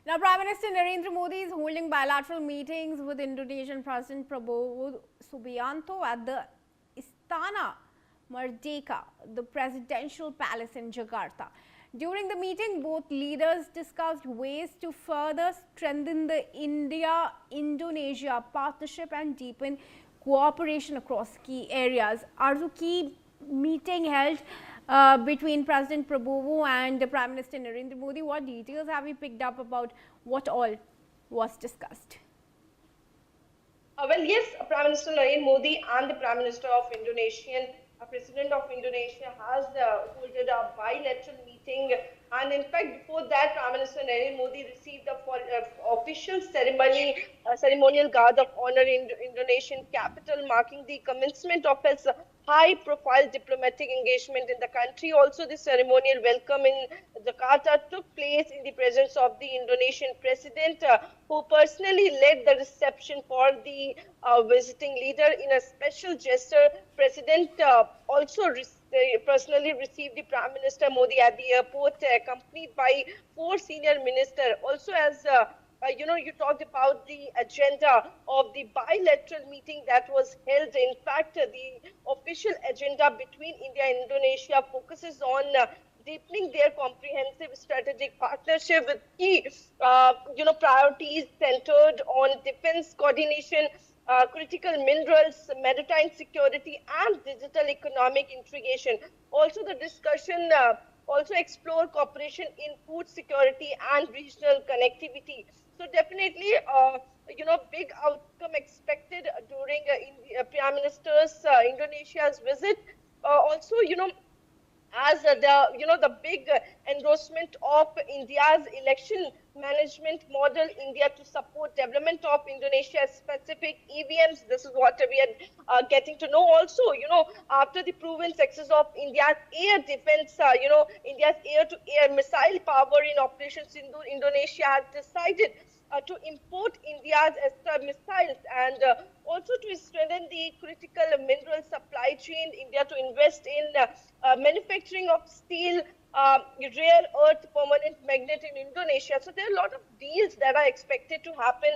Now, Prime Minister Narendra Modi is holding bilateral meetings with Indonesian President Prabowo Subianto at the Istana Merdeka, the presidential palace in Jakarta. During the meeting, both leaders discussed ways to further strengthen the India-Indonesia partnership and deepen cooperation across key areas. Arzu, key meeting held between President Prabowo and Prime Minister Narendra Modi. What details have we picked up about what all was discussed? Well, yes, Prime Minister Narendra Modi and the Prime Minister of Indonesian President of Indonesia has held a bilateral meeting, and in fact, before that, Prime Minister Narendra Modi received the official ceremonial guard of honor in Indonesian capital, marking the commencement of his high-profile diplomatic engagement in the country. Also, the ceremonial welcome in Jakarta took place in the presence of the Indonesian President, who personally led the reception for the visiting leader. In a special gesture, President also personally received the Prime Minister Modi at the airport, accompanied by 4 senior ministers. Also, as you talked about the agenda of the bilateral meeting that was held. In fact, the official agenda between India and Indonesia focuses on deepening their comprehensive strategic partnership with key, priorities centered on defense coordination, critical minerals, maritime security, and digital economic integration. Also, the discussion also explore cooperation in food security and regional connectivity. So definitely, big outcome expected during Prime Minister's Indonesia's visit. Also, as the big endorsement of India's election management model, India to support development of Indonesia's specific EVMs. This is what we are getting to know. Also, after the proven success of India's air defense, India's air-to-air missile power in Operation Sindoor, Indonesia has decided to import India's Astra missiles, and also to strengthen the critical mineral supply chain. India to invest in manufacturing of steel, rare earth, permanent magnet in Indonesia. So there are a lot of deals that are expected to happen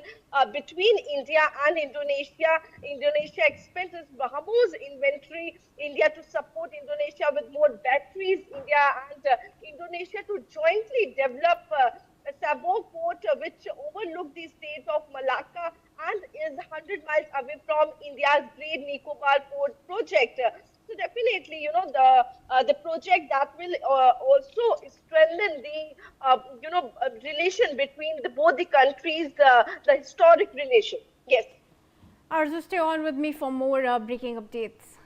between India and Indonesia. Indonesia expands its BrahMos inventory. India to support Indonesia with more batteries. India and Indonesia to jointly develop Sabang Port, which overlooks the state of Malacca and is 100 miles away from India's Great Nicobar Port project. So definitely, the project that will also strengthen the relation between both the countries, the historic relation. Yes. Arzu, stay on with me for more breaking updates.